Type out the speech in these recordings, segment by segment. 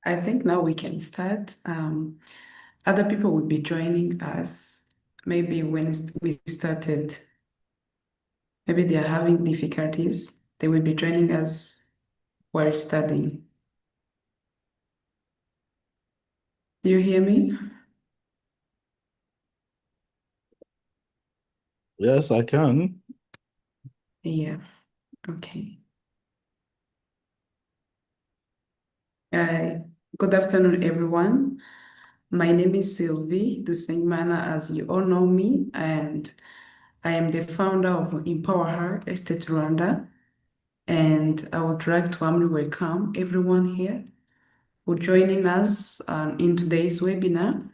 I think now we can start. Other people will be joining us. Maybe when we started, maybe they are having difficulties. They will be joining us while studying. Do you hear me? Yes, I can. Yeah, okay. Good afternoon, everyone. My name is Sylvie Dusengmana, as you all know me, and I am the founder of EmpowerHer Estate Rwanda. And I would like to warmly welcome everyone here who joining us in today's webinar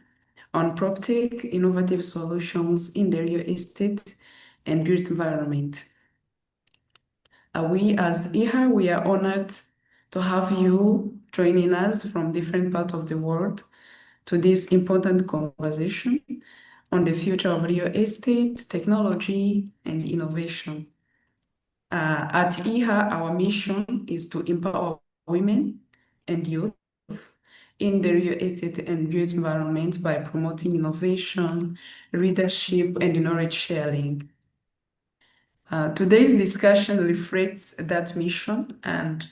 on PropTech innovative solutions in the real estate and built environment. We as EHER, we are honored to have you joining us from different parts of the world to this important conversation on the future of real estate, technology, and innovation. At EHER, our mission is to empower women and youth in the real estate and built environment by promoting innovation, leadership, and knowledge sharing. Today's discussion reflects that mission, and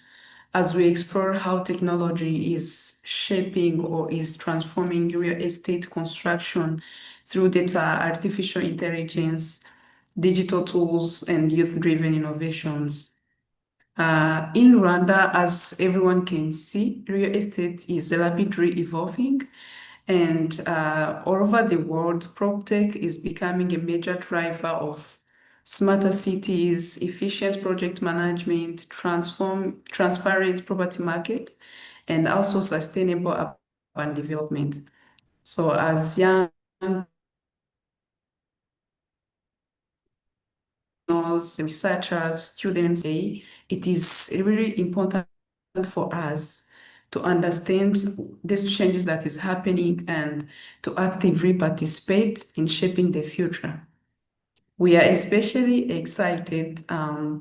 as we explore how technology is shaping or is transforming real estate construction through data, artificial intelligence, digital tools, and youth-driven innovations. In Rwanda, as everyone can see, real estate is rapidly evolving, and all over the world, PropTech is becoming a major driver of smarter cities, efficient project management, transparent property markets, and also sustainable urban development. So as young researchers, students, it is really important for us to understand these changes that is happening and to actively participate in shaping the future. We are especially excited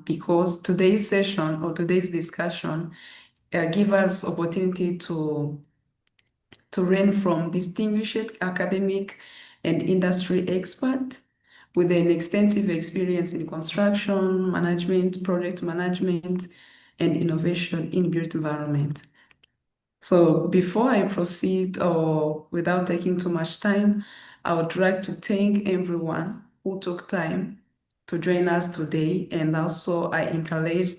because today's session or today's discussion give us opportunity to learn from distinguished academic and industry expert with an extensive experience in construction, management, project management, and innovation in built environment. So before I proceed or without taking too much time, I would like to thank everyone who took time to join us today. And also I encourage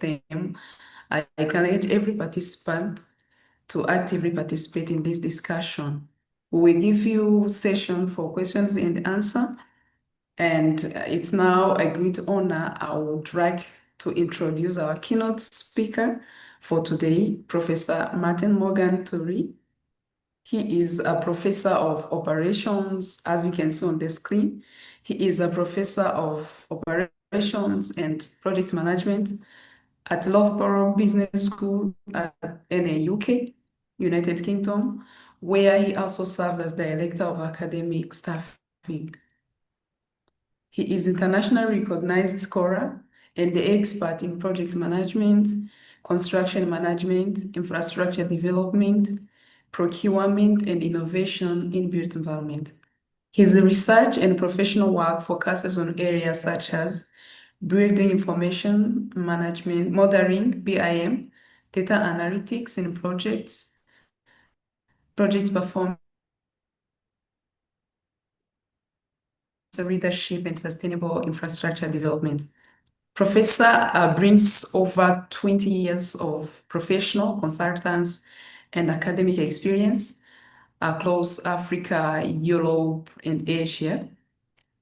every participant to actively participate in this discussion. We will give you session for questions and answer. And it's now a great honor. I would like to introduce our keynote speaker for today, Professor Morgan Tuuli. He is a professor of operations, as you can see on the screen. He is a professor of operations and project management at Loughborough Business School in the UK, United Kingdom, where he also serves as director of academic staffing. He is internationally recognized scholar and the expert in project management, construction management, infrastructure development, procurement, and innovation in built environment. His research and professional work focuses on areas such as building information management, modeling, BIM, data analytics in projects, project performance, leadership, and sustainable infrastructure development. Professor brings over 20 years of professional consultants and academic experience across Africa, Europe, and Asia.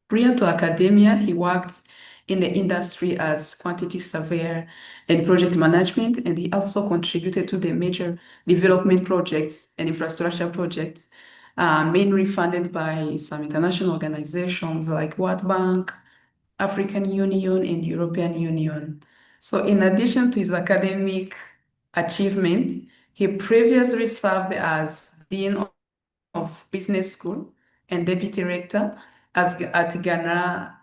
Prior to academia, he worked in the industry as quantity surveyor and project management, and he also contributed to the major development projects and infrastructure projects, mainly funded by some international organizations like World Bank, African Union, and European Union. So in addition to his academic achievement, he previously served as Dean of Business School and Deputy Rector at Ghana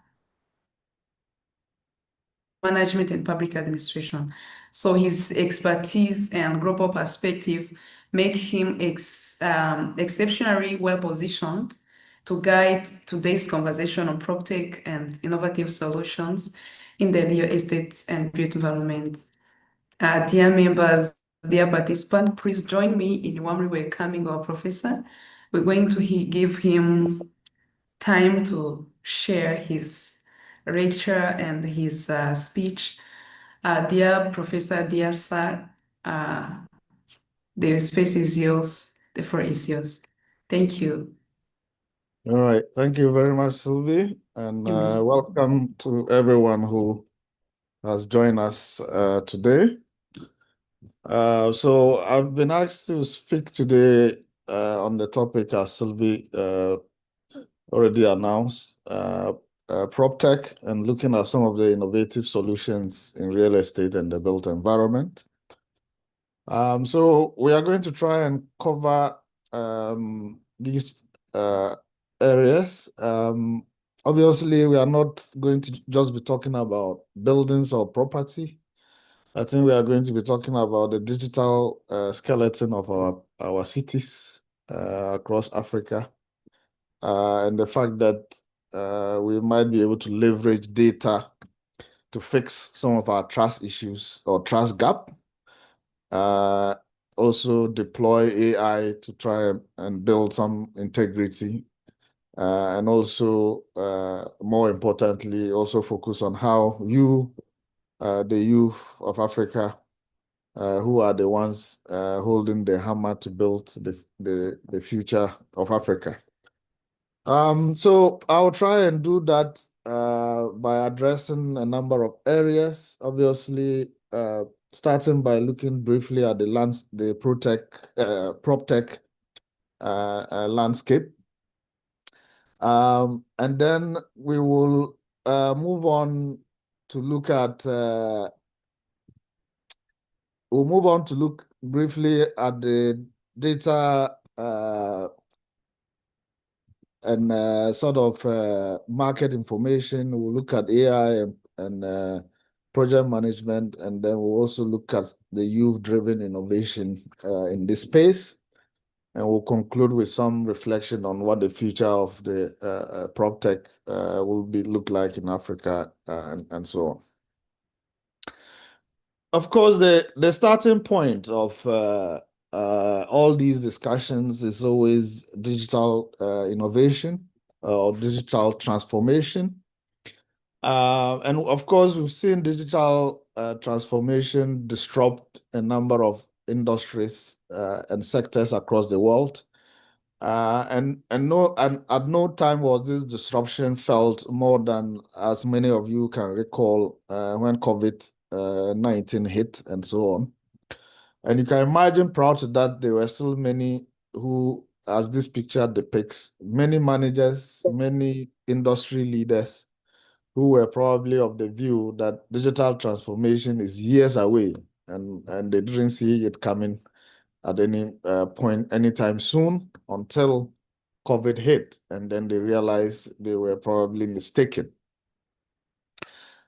Management and Public Administration. So his expertise and global perspective make him exceptionally well positioned to guide today's conversation on PropTech and innovative solutions in the real estate and built environment. Dear members, dear participants, please join me in warmly welcoming our professor. We're going to give him time to share his lecture and his speech. Dear Professor, dear Sir, the space is yours, the floor is yours. Thank you. All right. Thank you very much, Sylvie. And welcome to everyone who has joined us today. So I've been asked to speak today on the topic, as Sylvie already announced, PropTech, and looking at some of the innovative solutions in real estate and the built environment. So we are going to try and cover these areas. Obviously, we are not going to just be talking about buildings or property. I think we are going to be talking about the digital skeleton of our cities across Africa, and the fact that we might be able to leverage data to fix some of our trust issues or trust gap. Also deploy AI to try and build some integrity, and also, more importantly, also focus on how the youth of Africa, who are the ones holding the hammer to build the future of Africa. So I'll try and do that by addressing a number of areas. Obviously, starting by looking briefly at the PropTech landscape. And then we will move on to look at we'll move on to look briefly at the data and sort of market information. We'll look at AI and project management, and then we'll also look at the youth-driven innovation in this space. And we'll conclude with some reflection on what the future of the PropTech will look like in Africa and so on. Of course, the starting point of all these discussions is always digital innovation or digital transformation. And of course, we've seen digital transformation disrupt a number of industries and sectors across the world. And at no time was this disruption felt more than, as many of you can recall, when COVID-19 hit and so on. And you can imagine prior to that, there were still many who, as this picture depicts, many managers, many industry leaders who were probably of the view that digital transformation is years away, and they didn't see it coming at any point anytime soon until COVID hit, and then they realized they were probably mistaken.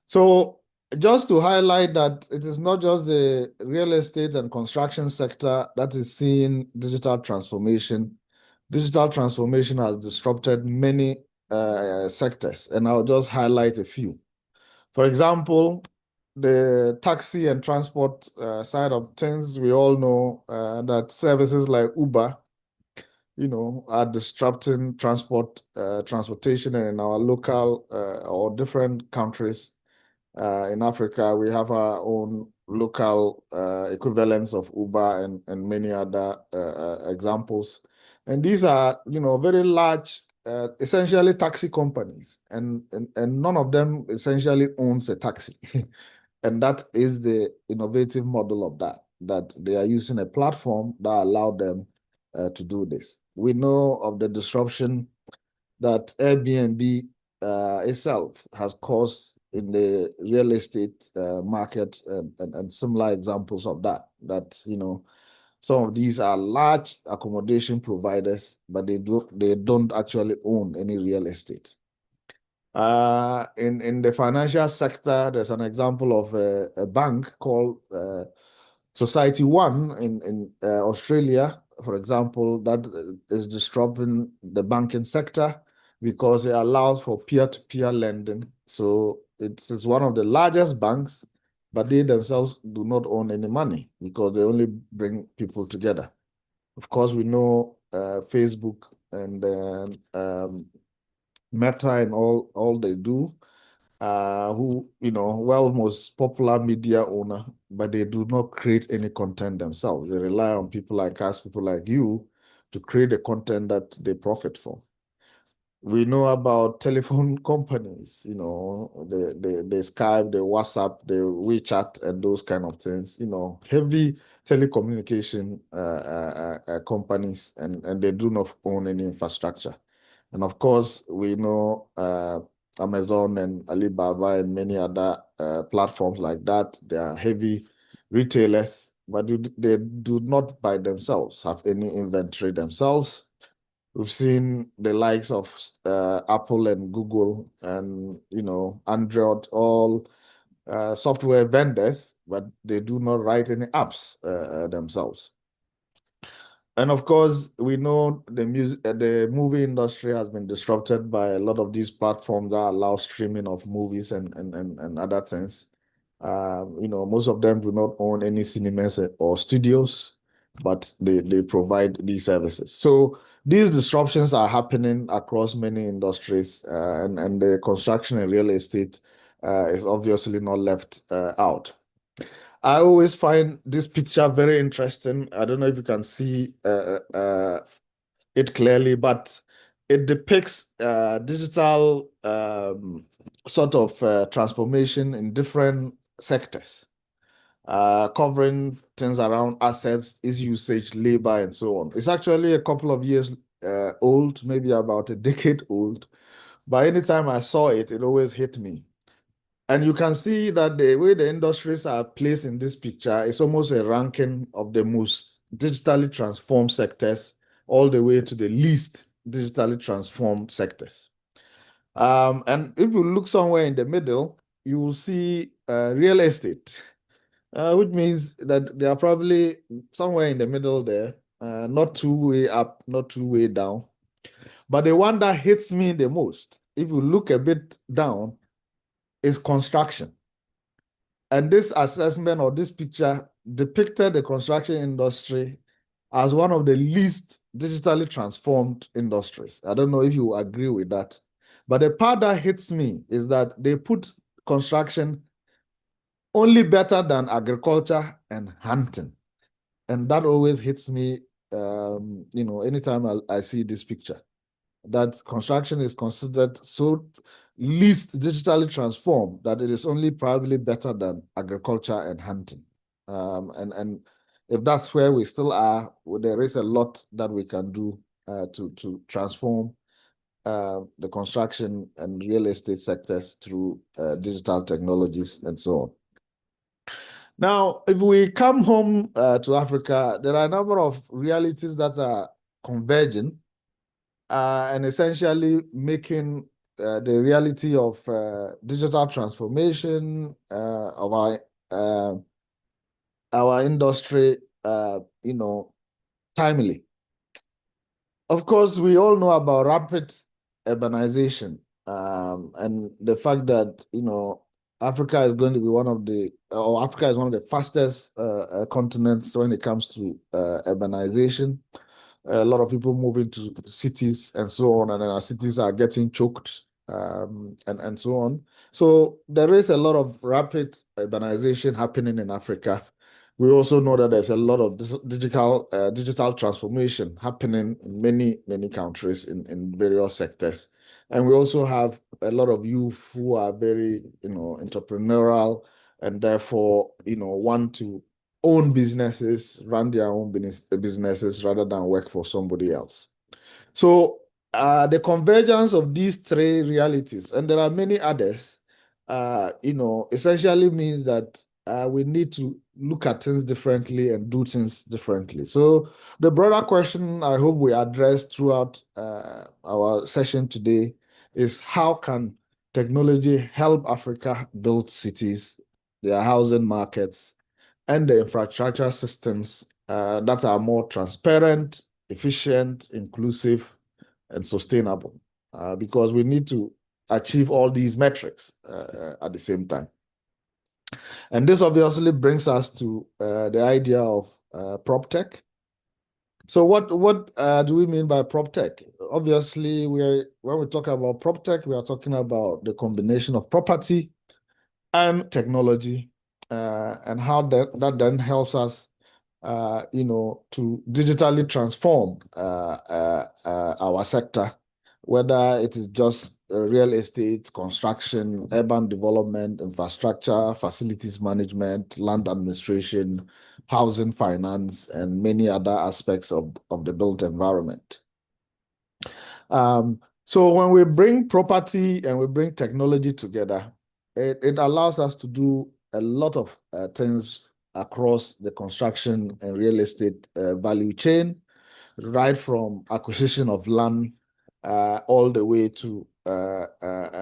So just to highlight that it is not just the real estate and construction sector that is seeing digital transformation. Digital transformation has disrupted many sectors, and I'll just highlight a few. For example, the taxi and transport side of things, we all know that services like Uber, are disrupting transportation in our local or different countries. In Africa, we have our own local equivalents of Uber and many other examples. And these are, very large, essentially taxi companies, and none of them essentially owns a taxi. And that is the innovative model of that they are using a platform that allowed them to do this. We know of the disruption that Airbnb itself has caused in the real estate market, and similar examples of that, some of these are large accommodation providers, but they don't actually own any real estate. In the financial sector, there's an example of a bank called Society One in Australia, for example, that is disrupting the banking sector because it allows for peer-to-peer lending. So it is one of the largest banks, but they themselves do not own any money because they only bring people together. Of course, we know Facebook and Meta and all they do, who, most popular media owner, but they do not create any content themselves. They rely on people like us, people like you, to create the content that they profit from. We know about telephone companies, the Skype, the WhatsApp, the WeChat, and those kind of things, heavy telecommunication companies, and they do not own any infrastructure. And of course, we know Amazon and Alibaba and many other platforms like that. They are heavy retailers, but they do not by themselves have any inventory themselves. We've seen the likes of Apple and Google and, Android, all software vendors, but they do not write any apps themselves. And of course, we know the movie industry has been disrupted by a lot of these platforms that allow streaming of movies and other things. Most of them do not own any cinemas or studios, but they provide these services. So these disruptions are happening across many industries, and the construction and real estate is obviously not left out. I always find this picture very interesting. I don't know if you can see it clearly, but it depicts digital sort of transformation in different sectors, covering things around assets, its usage, labor, and so on. It's actually a couple of years old, maybe about a decade old. But anytime I saw it, it always hit me. And you can see that the way the industries are placed in this picture is almost a ranking of the most digitally transformed sectors all the way to the least digitally transformed sectors. And if you look somewhere in the middle, you will see real estate, which means that they are probably somewhere in the middle there, not too way up, not too way down. But the one that hits me the most, if you look a bit down, is construction. And this assessment or this picture depicted the construction industry as one of the least digitally transformed industries. I don't know if you agree with that. But the part that hits me is that they put construction only better than agriculture and hunting. And that always hits me, anytime I see this picture, that construction is considered so least digitally transformed that it is only probably better than agriculture and hunting. And if that's where we still are, well, there is a lot that we can do to transform the construction and real estate sectors through digital technologies and so on. Now, if we come home to Africa, there are a number of realities that are converging and essentially making the reality of digital transformation of our industry, timely. Of course, we all know about rapid urbanization and the fact that, Africa is going to be Africa is one of the fastest continents when it comes to urbanization. A lot of people moving to cities and so on, and then our cities are getting choked and so on. So there is a lot of rapid urbanization happening in Africa. We also know that there's a lot of digital transformation happening in many countries in various sectors. And we also have a lot of youth who are very, entrepreneurial and therefore, want to own businesses, run their own businesses rather than work for somebody else. So the convergence of these three realities, and there are many others, essentially means that we need to look at things differently and do things differently. So the broader question I hope we address throughout our session today is how can technology help Africa build cities, their housing markets, and the infrastructure systems that are more transparent, efficient, inclusive, and sustainable, because we need to achieve all these metrics at the same time. And this obviously brings us to the idea of PropTech. So what do we mean by PropTech? Obviously, when we talk about PropTech, we are talking about the combination of property and technology, and how that then helps us, to digitally transform our sector, whether it is just real estate, construction, urban development, infrastructure, facilities management, land administration, housing finance, and many other aspects of the built environment. So when we bring property and we bring technology together, it allows us to do a lot of things across the construction and real estate value chain, right from acquisition of land all the way to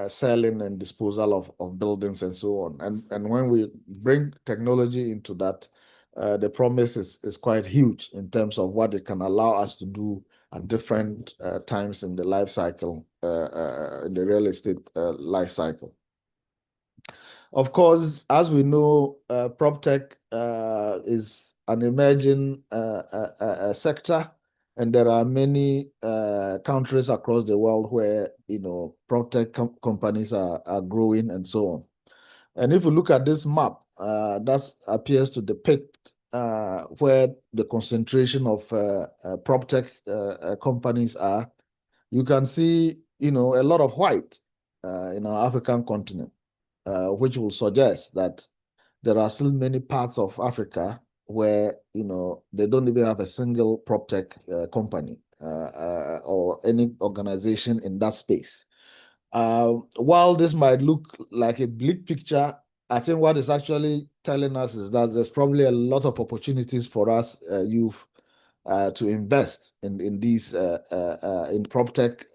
selling and disposal of buildings and so on. And when we bring technology into that, the promise is quite huge in terms of what it can allow us to do at different times in the life cycle, in the real estate life cycle. Of course, as we know, PropTech is an emerging sector, and there are many countries across the world where PropTech companies are growing and so on. And if you look at this map, that appears to depict where the concentration of PropTech companies are. You can see, a lot of white in our African continent, which will suggest that there are still many parts of Africa where, they don't even have a single PropTech company or any organization in that space. While this might look like a bleak picture, I think what it's actually telling us is that there's probably a lot of opportunities for us youth to invest in these in PropTech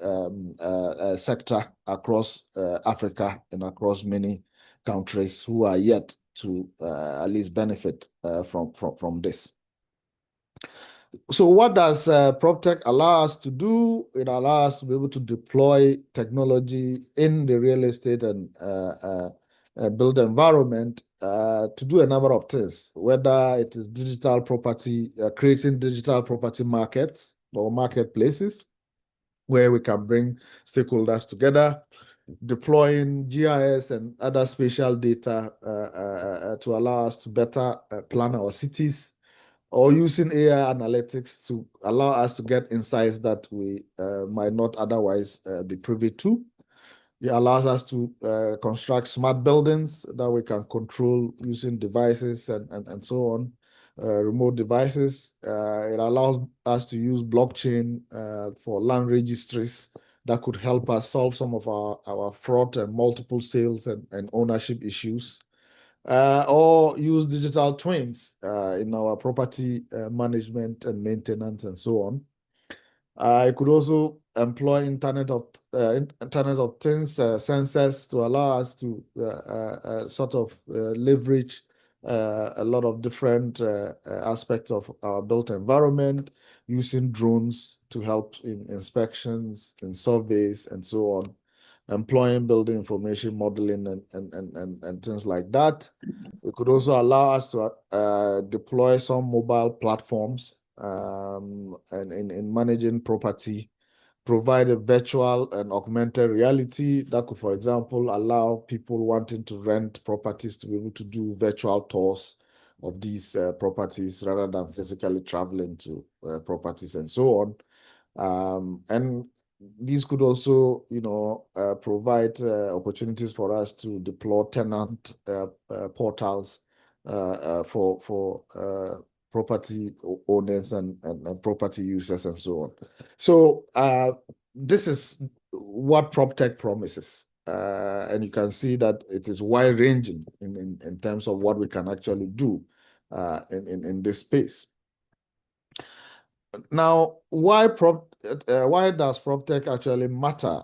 sector across Africa and across many countries who are yet to at least benefit from this. So what does PropTech allow us to do? It allows us to be able to deploy technology in the real estate and build environment to do a number of things, whether it is digital property, creating digital property markets or marketplaces where we can bring stakeholders together, deploying GIS and other spatial data to allow us to better plan our cities, or using AI analytics to allow us to get insights that we might not otherwise be privy to. It allows us to construct smart buildings that we can control using devices and so on, remote devices. It allows us to use blockchain for land registries that could help us solve some of our fraud and multiple sales and ownership issues. Or use digital twins in our property management and maintenance and so on. I could also employ Internet of Things sensors to allow us to sort of leverage a lot of different aspects of our built environment, using drones to help in inspections, in surveys, and so on, employing building information modeling and things like that. It could also allow us to deploy some mobile platforms and in managing property, provide a virtual and augmented reality that could, for example, allow people wanting to rent properties to be able to do virtual tours of these properties rather than physically traveling to properties and so on. And these could also, provide opportunities for us to deploy tenant portals for property owners and property users and so on. So this is what PropTech promises. And you can see that it is wide-ranging in terms of what we can actually do in this space. Now, why does PropTech actually matter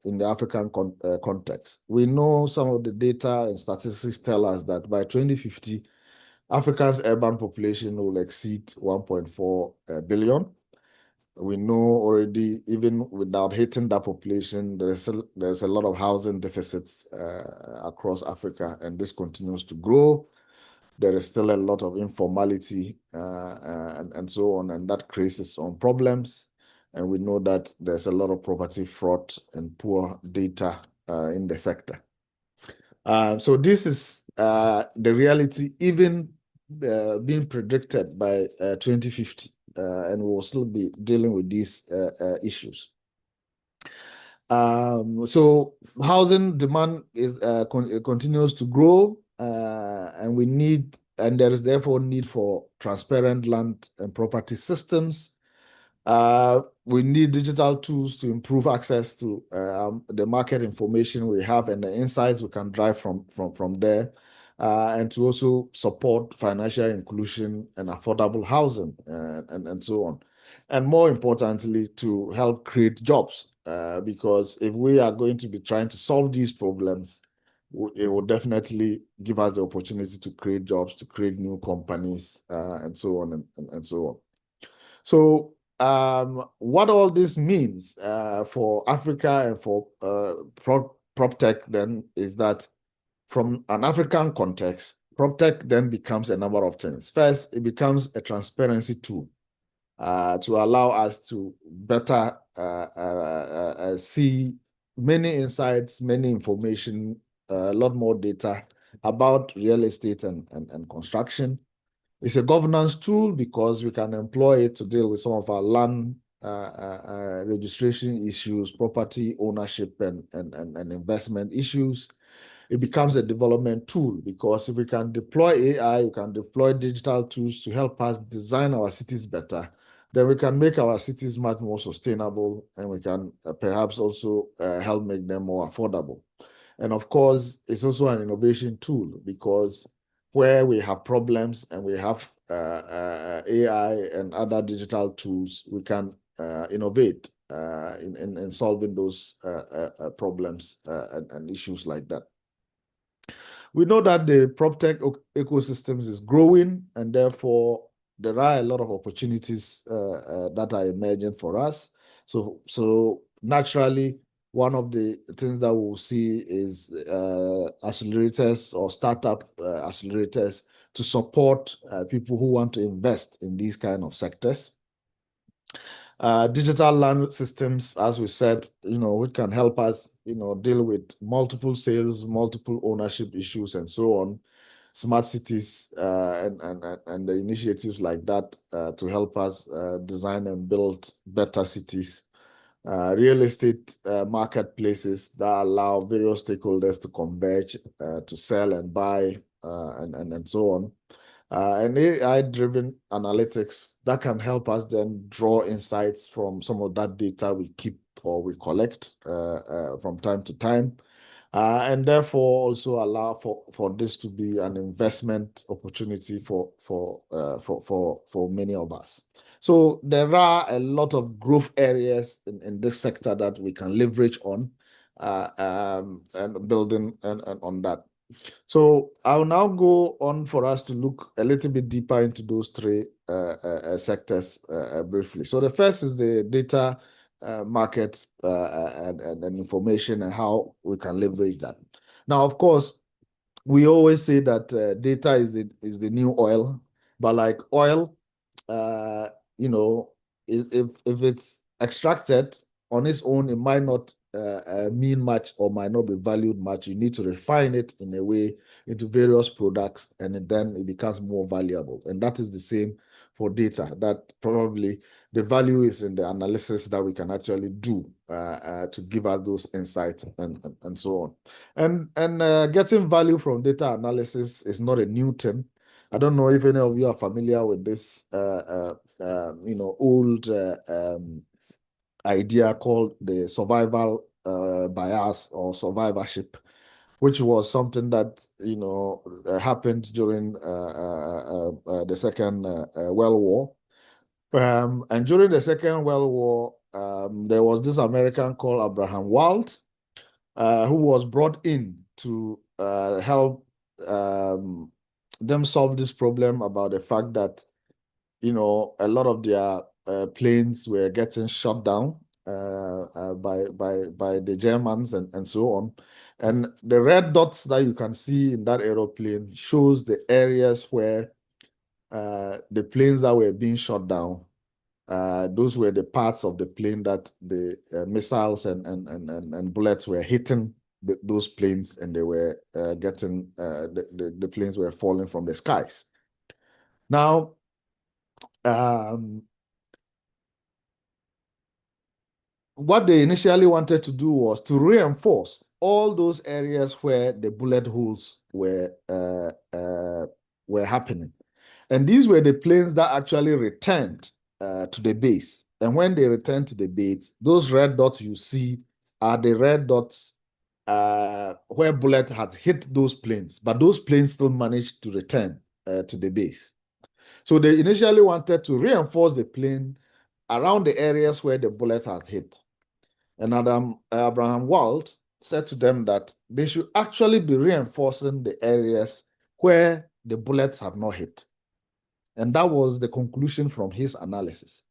in the African context? We know some of the data and statistics tell us that by 2050, Africa's urban population will exceed 1.4 billion. We know already, even without hitting that population, there's a lot of housing deficits across Africa, and this continues to grow. There is still a lot of informality and so on, and that creates its own problems. And we know that there's a lot of property fraud and poor data in the sector. So this is the reality, even being predicted by 2050, and we will still be dealing with these issues. So housing demand continues to grow, and there is therefore need for transparent land and property systems. We need digital tools to improve access to the market information we have and the insights we can drive from there, and to also support financial inclusion and affordable housing and so on. And more importantly, to help create jobs, because if we are going to be trying to solve these problems, it will definitely give us the opportunity to create jobs, to create new companies, and so on and so on. So what all this means for Africa and for PropTech then is that from an African context, PropTech then becomes a number of things. First, it becomes a transparency tool to allow us to better see many insights, many information, a lot more data about real estate and construction. It's a governance tool because we can employ it to deal with some of our land registration issues, property ownership, and investment issues. It becomes a development tool because if we can deploy AI, we can deploy digital tools to help us design our cities better, then we can make our cities much more sustainable, and we can perhaps also help make them more affordable. And of course, it's also an innovation tool because where we have problems and we have AI and other digital tools, we can innovate in solving those problems and issues like that. We know that the PropTech ecosystems is growing, and therefore there are a lot of opportunities that are emerging for us. So naturally, one of the things that we'll see is accelerators or startup accelerators to support people who want to invest in these kind of sectors. Digital land systems, as we said, which can help us, deal with multiple sales, multiple ownership issues, and so on. Smart cities and the initiatives like that to help us design and build better cities. Real estate marketplaces that allow various stakeholders to converge to sell and buy and so on. And AI-driven analytics that can help us then draw insights from some of that data we keep or we collect from time to time, and therefore also allow for this to be an investment opportunity for many of us. So there are a lot of growth areas in this sector that we can leverage on and building and on that. So I'll now go on for us to look a little bit deeper into those three sectors briefly. So the first is the data market and information and how we can leverage that. Now, of course, we always say that data is the new oil, but like oil, if it's extracted on its own, it might not mean much or might not be valued much. You need to refine it in a way into various products, and then it becomes more valuable. And that is the same for data, that probably the value is in the analysis that we can actually do to give us those insights and so on. And getting value from data analysis is not a new term. I don't know if any of you are familiar with this old idea called the survival bias or survivorship, which was something that happened during the Second World War. And during the Second World War, there was this American called Abraham Wald, who was brought in to help them solve this problem about the fact that, a lot of their planes were getting shot down by the Germans and so on. And the red dots that you can see in that aeroplane shows the areas where the planes that were being shot down, those were the parts of the plane that the missiles and bullets were hitting those planes, and they were getting the planes were falling from the skies. Now, what they initially wanted to do was to reinforce all those areas where the bullet holes were happening. And these were the planes that actually returned to the base. And when they returned to the base, those red dots you see are the red dots where bullet had hit those planes, but those planes still managed to return to the base. So they initially wanted to reinforce the plane around the areas where the bullet had hit. And Abraham Wald said to them that they should actually be reinforcing the areas where the bullets have not hit. And that was the conclusion from his analysis.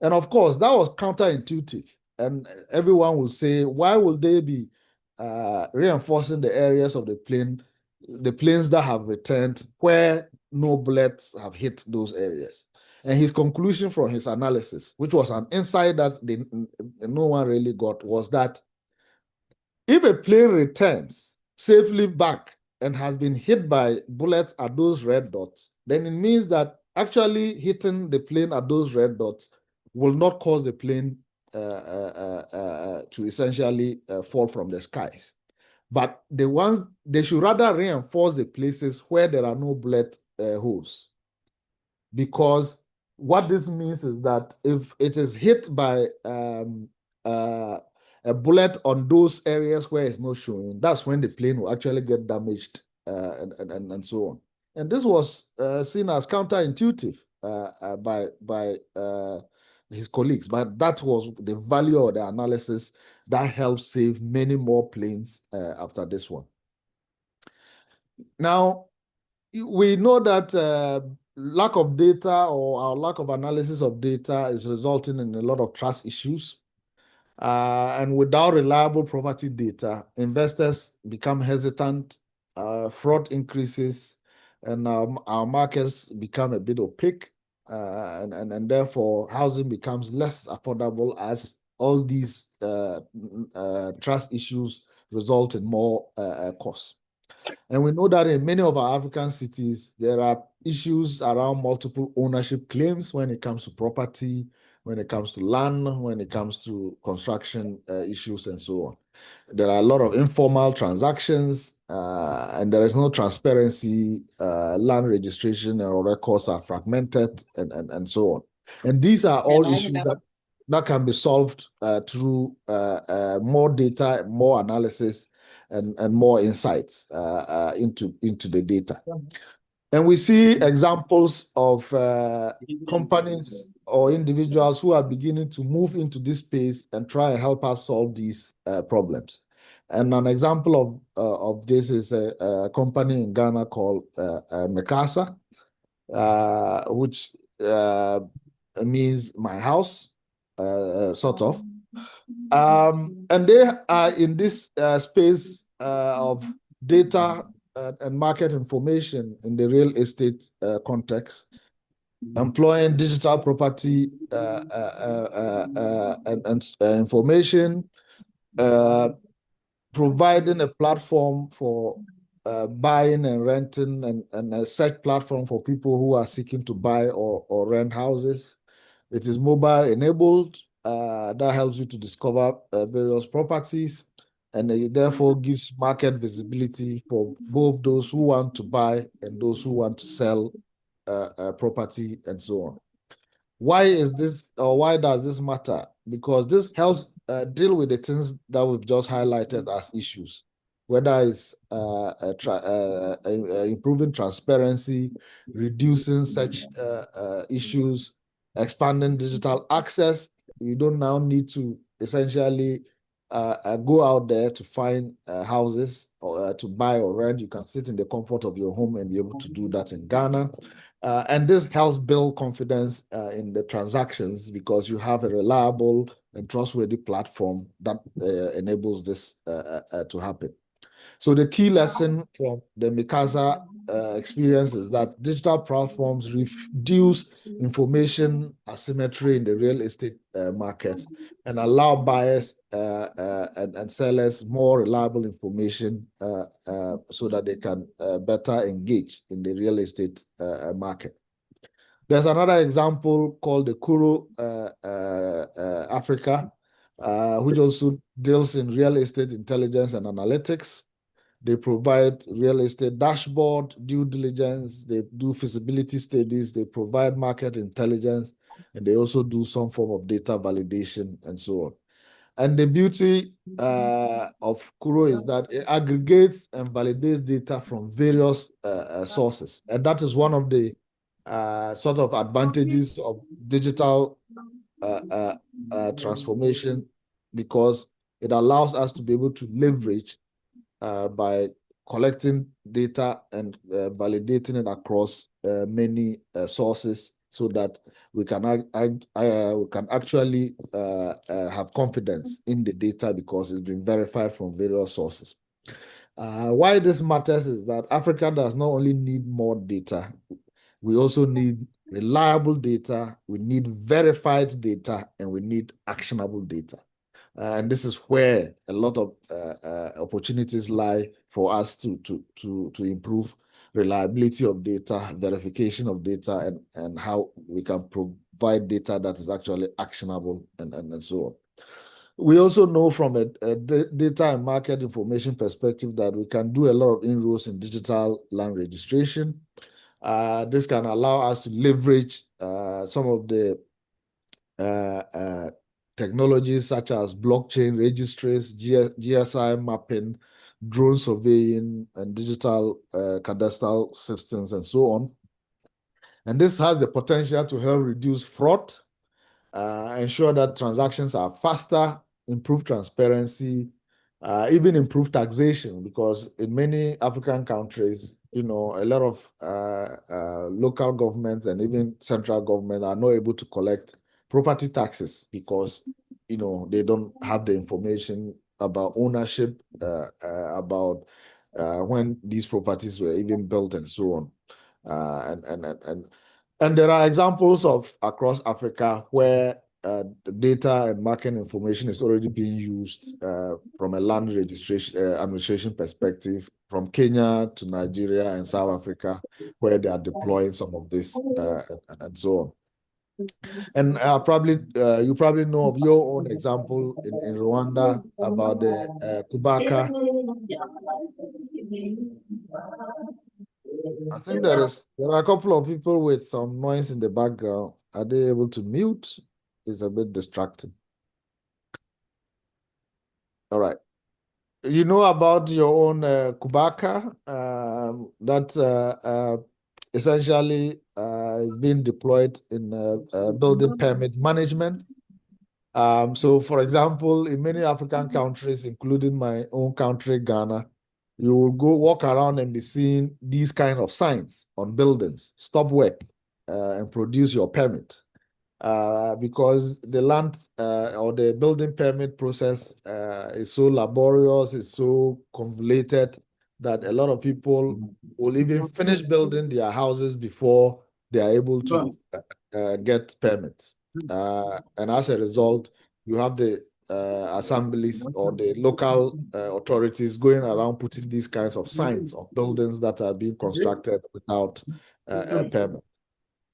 And of course, that was counterintuitive. And everyone will say, why will they be reinforcing the areas of the planes that have returned where no bullets have hit those areas? And his conclusion from his analysis, which was an insight that no one really got, was that if a plane returns safely back and has been hit by bullets at those red dots, then it means that actually hitting the plane at those red dots will not cause the plane to essentially fall from the skies. But they should rather reinforce the places where there are no bullet holes. Because what this means is that if it is hit by a bullet on those areas where it's not showing, that's when the plane will actually get damaged and so on. And this was seen as counterintuitive by his colleagues, but that was the value of the analysis that helped save many more planes after this one. Now, we know that lack of data or our lack of analysis of data is resulting in a lot of trust issues. And without reliable property data, investors become hesitant, fraud increases, and our markets become a bit opaque, and therefore housing becomes less affordable as all these trust issues result in more costs. And we know that in many of our African cities, there are issues around multiple ownership claims when it comes to property, when it comes to land, when it comes to construction issues, and so on. There are a lot of informal transactions, and there is no transparency. Land registration and records are fragmented, and so on. And these are all issues that can be solved through more data, more analysis, and more insights into the data. And we see examples of companies or individuals who are beginning to move into this space and try and help us solve these problems. And an example of this is a company in Ghana called Mekasa, which means my house, sort of. And they are in this space of data and market information in the real estate context, employing digital property and information, providing a platform for buying and renting, and a search platform for people who are seeking to buy or rent houses. It is mobile enabled. That helps you to discover various properties, and it therefore gives market visibility for both those who want to buy and those who want to sell property and so on. Why is this, or why does this matter? Because this helps deal with the things that we've just highlighted as issues, whether it's improving transparency, reducing such issues, expanding digital access. You don't now need to essentially go out there to find houses or to buy or rent. You can sit in the comfort of your home and be able to do that in Ghana. And this helps build confidence in the transactions because you have a reliable and trustworthy platform that enables this to happen. So the key lesson from the Mikasa experience is that digital platforms reduce information asymmetry in the real estate market and allow buyers and sellers more reliable information so that they can better engage in the real estate market. There's another example called the Kuro Africa, which also deals in real estate intelligence and analytics. They provide real estate dashboard, due diligence, they do feasibility studies, they provide market intelligence, and they also do some form of data validation and so on. And the beauty of Kuro is that it aggregates and validates data from various sources. And that is one of the sort of advantages of digital transformation, because it allows us to be able to leverage by collecting data and validating it across many sources so that we can actually have confidence in the data because it's been verified from various sources. Why this matters is that Africa does not only need more data, we also need reliable data, we need verified data, and we need actionable data. And this is where a lot of opportunities lie for us to improve reliability of data, verification of data, and how we can provide data that is actually actionable and so on. We also know from a data and market information perspective that we can do a lot of inroads in digital land registration. This can allow us to leverage some of the technologies such as blockchain registries, GSI mapping, drone surveying, and digital cadastral systems, and so on. And this has the potential to help reduce fraud, ensure that transactions are faster, improve transparency, even improve taxation, because in many African countries, a lot of local governments and even central government are not able to collect property taxes because they don't have the information about ownership, about when these properties were even built and so on. And there are examples of across Africa where data and market information is already being used from a land registration administration perspective, from Kenya to Nigeria and South Africa, where they are deploying some of this and so on. And you probably know of your own example in Rwanda about the Kubaka. I think there are a couple of people with some noise in the background. Are they able to mute? It's a bit distracting. All right. You know about your own Kubaka that essentially is being deployed in building permit management. So, for example, in many African countries, including my own country, Ghana, you will go walk around and be seeing these kind of signs on buildings: stop work and produce your permit. Because the land or the building permit process is so laborious, it's so convoluted that a lot of people will even finish building their houses before they are able to get permits. And as a result, you have the assemblies or the local authorities going around putting these kinds of signs on buildings that are being constructed without a permit.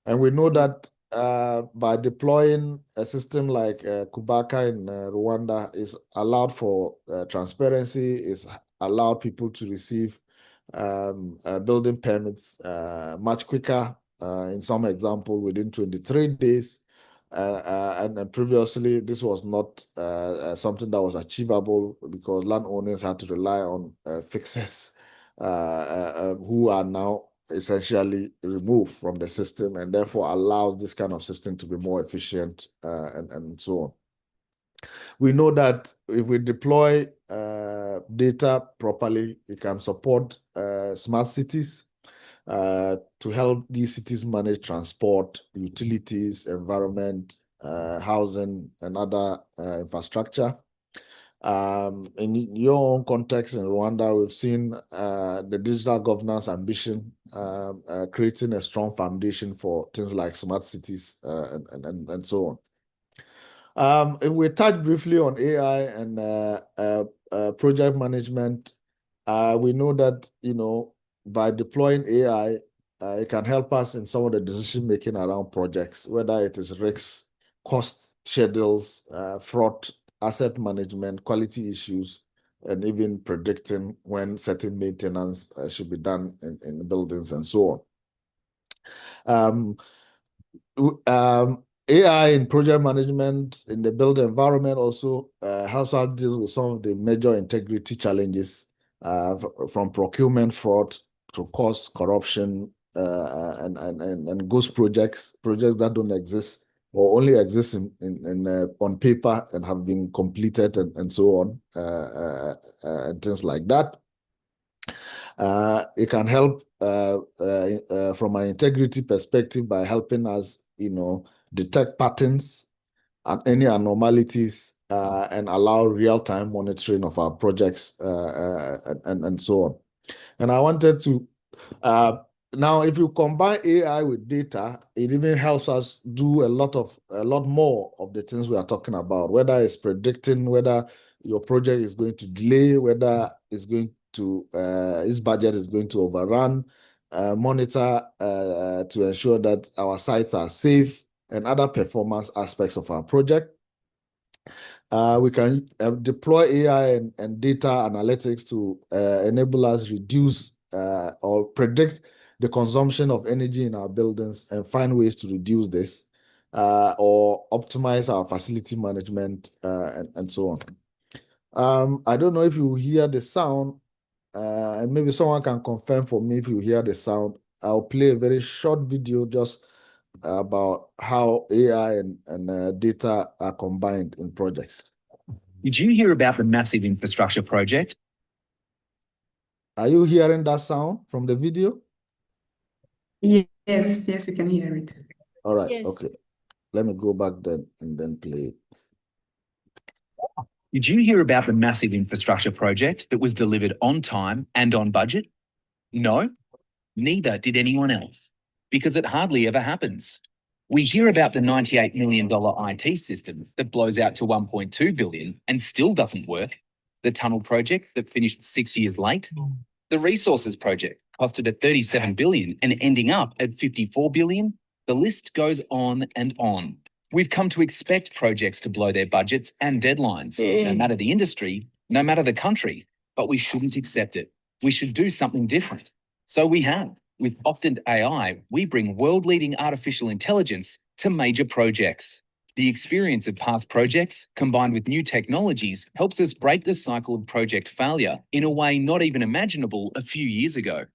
And we know that by deploying a system like Kubaka in Rwanda is allowed for transparency, is allowed people to receive building permits much quicker, in some example within 23 days. And previously, this was not something that was achievable because landowners had to rely on fixers who are now essentially removed from the system, and therefore allows this kind of system to be more efficient and so on. We know that if we deploy data properly, it can support smart cities to help these cities manage transport, utilities, environment, housing, and other infrastructure. In your own context in Rwanda, we've seen the digital governance ambition creating a strong foundation for things like smart cities and so on. If we touch briefly on AI and project management, we know that, by deploying AI, it can help us in some of the decision making around projects, whether it is risks, cost schedules, fraud, asset management, quality issues, and even predicting when certain maintenance should be done in the buildings and so on. AI in project management in the built environment also helps us deal with some of the major integrity challenges from procurement fraud to cost corruption and ghost projects that don't exist or only exist on paper and have been completed and so on and things like that. It can help from an integrity perspective by helping us, detect patterns and any abnormalities and allow real-time monitoring of our projects and so on. And I wanted to now, if you combine AI with data, it even helps us do a lot more of the things we are talking about, whether it's predicting whether your project is going to delay, whether it's going to its budget is going to overrun, monitor to ensure that our sites are safe, and other performance aspects of our project. We can deploy AI and data analytics to enable us reduce or predict the consumption of energy in our buildings and find ways to reduce this or optimize our facility management and so on. I don't know if you hear the sound, and maybe someone can confirm for me if you hear the sound. I'll play a very short video just about how AI and data are combined in projects. Did you hear about the massive infrastructure project? Are you hearing that sound from the video? Yes, you can hear it. All right, Yes. okay. Let me go back then and then play it. Did you hear about the massive infrastructure project that was delivered on time and on budget? No, neither did anyone else, because it hardly ever happens. We hear about the $98 million IT system that blows out to $1.2 billion and still doesn't work, the tunnel project that finished 6 years late, the resources project costed at $37 billion and ending up at $54 billion. The list goes on and on. We've come to expect projects to blow their budgets and deadlines, no matter the industry, no matter the country, but we shouldn't accept it. We should do something different. So we have. With Octant AI, we bring world-leading artificial intelligence to major projects. The experience of past projects, combined with new technologies, helps us break the cycle of project failure in a way not even imaginable a few years ago.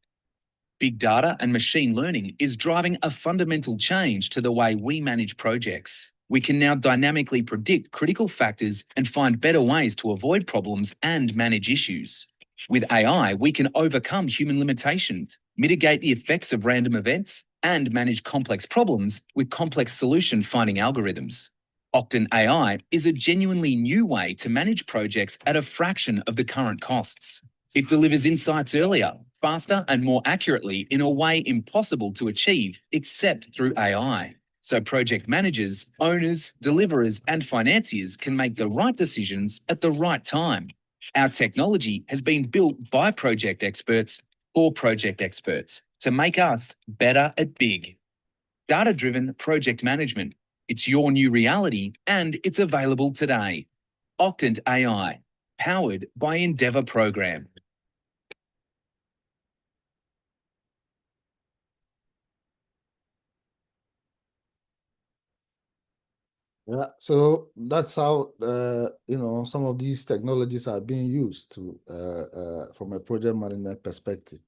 Big data and machine learning is driving a fundamental change to the way we manage projects. We can now dynamically predict critical factors and find better ways to avoid problems and manage issues. With AI, we can overcome human limitations, mitigate the effects of random events, and manage complex problems with complex solution-finding algorithms. Octant AI is a genuinely new way to manage projects at a fraction of the current costs. It delivers insights earlier, faster, and more accurately in a way impossible to achieve except through AI. So project managers, owners, deliverers, and financiers can make the right decisions at the right time. Our technology has been built by project experts for project experts to make us better at big. Data-driven project management. It's your new reality and it's available today. Octant AI, powered by Endeavour Program. Yeah, so that's how some of these technologies are being used to from a project management perspective.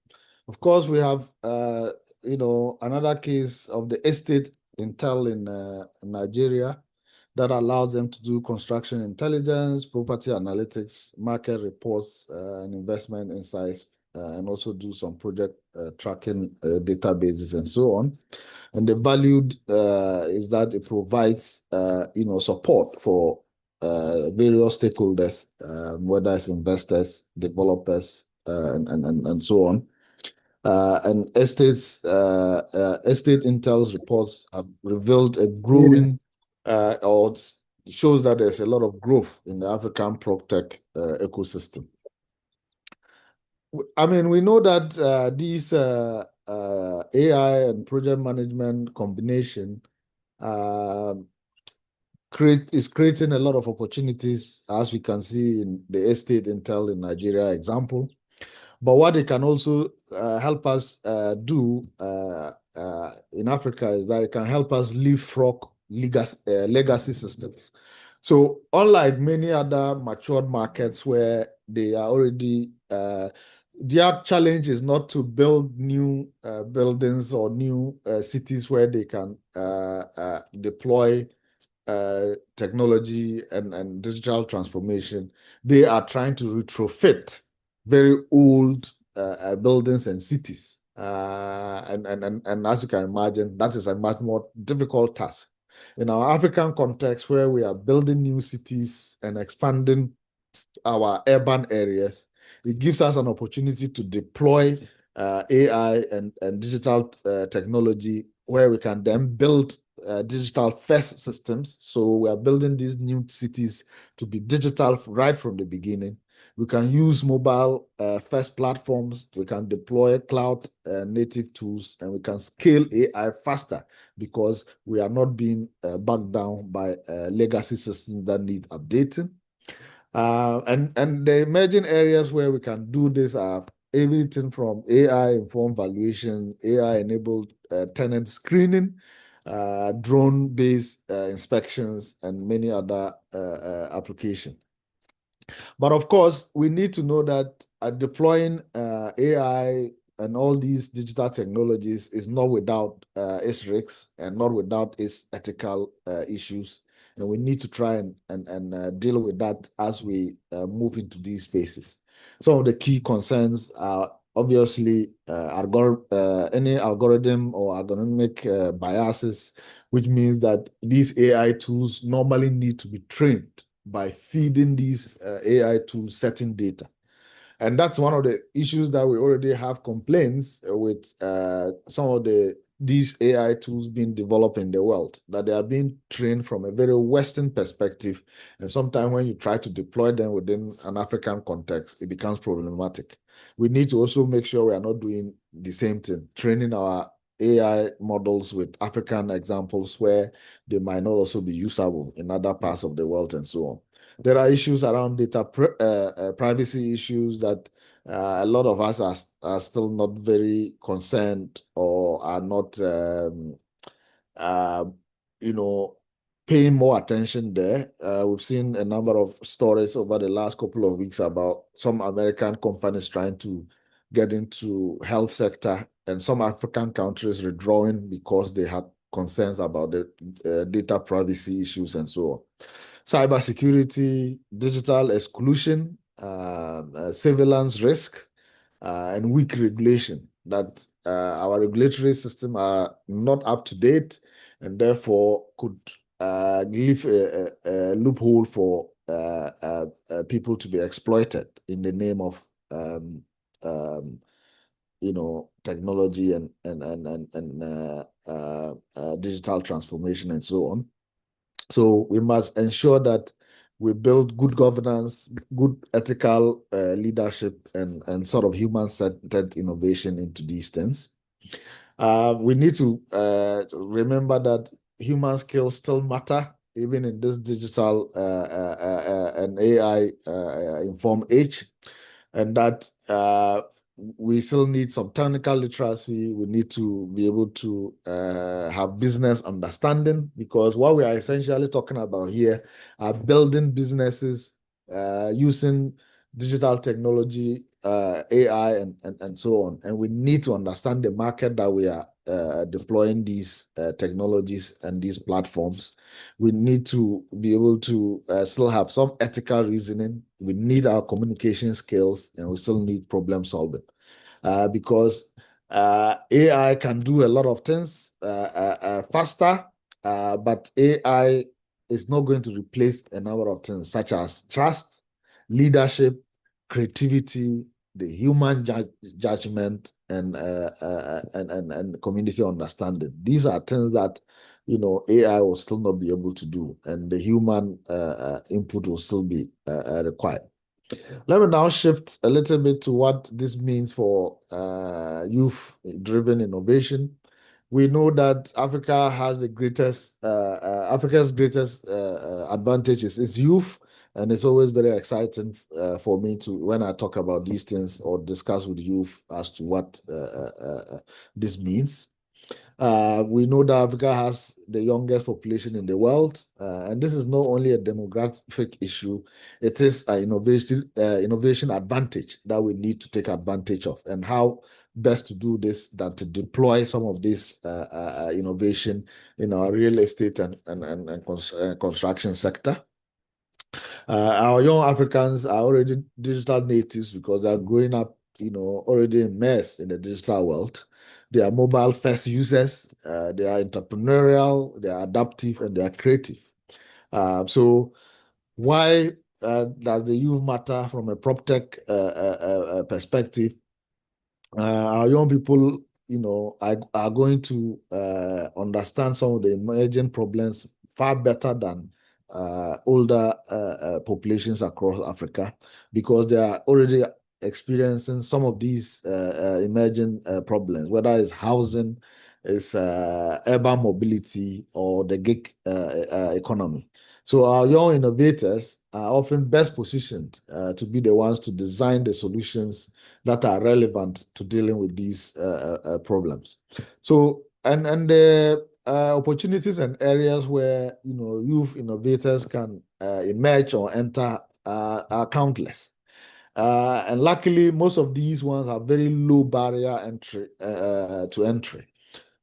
Of course, we have another case of the estate intel in Nigeria. that allows them to do construction intelligence, property analytics, market reports, and investment insights, and also do some project tracking databases and so on. And the value is that it provides, support for various stakeholders, whether it's investors, developers, and so on. And estate intel's reports have revealed a growing, or shows that there's a lot of growth in the African PropTech ecosystem. I mean, we know that these AI and project management combination is creating a lot of opportunities, as we can see in the estate intel in Nigeria example. But what it can also help us do in Africa is that it can help us leapfrog legacy systems. So unlike many other matured markets where they are already, their challenge is not to build new buildings or new cities where they can deploy technology and digital transformation. They are trying to retrofit very old buildings and cities. And as you can imagine, that is a much more difficult task. In our African context, where we are building new cities and expanding our urban areas, it gives us an opportunity to deploy AI and digital technology where we can then build digital first systems. So we are building these new cities to be digital right from the beginning. We can use mobile first platforms. We can deploy cloud native tools, and we can scale AI faster because we are not being bogged down by legacy systems that need updating. And the emerging areas where we can do this are everything from AI-informed valuation, AI-enabled tenant screening, drone-based inspections, and many other applications. But of course, we need to know that deploying AI and all these digital technologies is not without its risks and not without its ethical issues. And we need to try and deal with that as we move into these spaces. Some of the key concerns are obviously any algorithm or algorithmic biases, which means that these AI tools normally need to be trained by feeding these AI tools certain data. And that's one of the issues that we already have complaints with some of these AI tools being developed in the world, that they are being trained from a very Western perspective. And sometimes when you try to deploy them within an African context, it becomes problematic. We need to also make sure we are not doing the same thing, training our AI models with African examples where they might not also be usable in other parts of the world and so on. There are issues around data privacy issues that a lot of us are still not very concerned or are not, paying more attention there. We've seen a number of stories over the last couple of weeks about some American companies trying to get into health sector and some African countries withdrawing because they had concerns about the data privacy issues and so on. Cybersecurity, digital exclusion, surveillance risk, and weak regulation, that our regulatory system are not up to date and therefore could leave a loophole for people to be exploited in the name of technology and digital transformation and so on. So we must ensure that we build good governance, good ethical leadership, and sort of human-centered innovation into these things. We need to remember that human skills still matter, even in this digital and AI-informed age, and that we still need some technical literacy. We need to be able to have business understanding, because what we are essentially talking about here are building businesses using digital technology, AI, and so on. And we need to understand the market that we are deploying these technologies and these platforms, we need to be able to still have some ethical reasoning. We need our communication skills, and we still need problem solving, because AI can do a lot of things faster, but AI is not going to replace a number of things such as trust, leadership, creativity, the human judgment, and community understanding. These are things that AI will still not be able to do, and the human input will still be required. Let me now shift a little bit to what this means for youth-driven innovation. We know that Africa has the greatest, Africa's greatest advantage is its youth, and it's always very exciting for me when I talk about these things or discuss with youth as to what this means. We know that Africa has the youngest population in the world, and this is not only a demographic issue, it is an innovation advantage that we need to take advantage of. And how best to do this than to deploy some of this innovation in our real estate and construction sector. Our young Africans are already digital natives because they're growing up, already immersed in the digital world. They are mobile first users, they are entrepreneurial, they are adaptive, and they are creative. So why does the youth matter from a PropTech perspective? Our young people, are going to understand some of the emerging problems far better than older populations across Africa, because they are already experiencing some of these emerging problems, whether it's housing, it's urban mobility, or the gig economy. So our young innovators are often best positioned to be the ones to design the solutions that are relevant to dealing with these problems. So, and the opportunities and areas where youth innovators can emerge or enter are countless. And luckily, most of these ones have very low barrier to entry.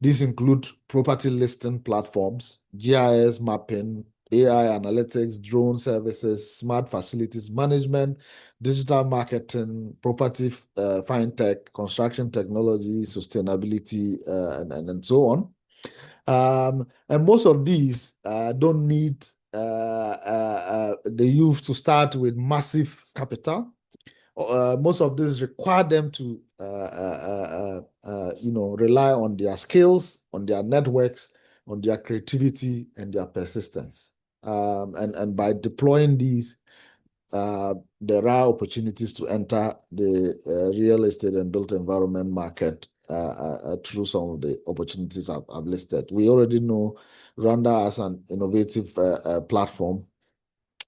These include property listing platforms, GIS mapping, AI analytics, drone services, smart facilities management, digital marketing, property fintech, construction technology, sustainability, and so on. And most of these don't need the youth to start with massive capital. Most of this require them to rely on their skills, on their networks, on their creativity, and their persistence. And by deploying these, there are opportunities to enter the real estate and built environment market through some of the opportunities I've listed. We already know Rwanda as an innovative platform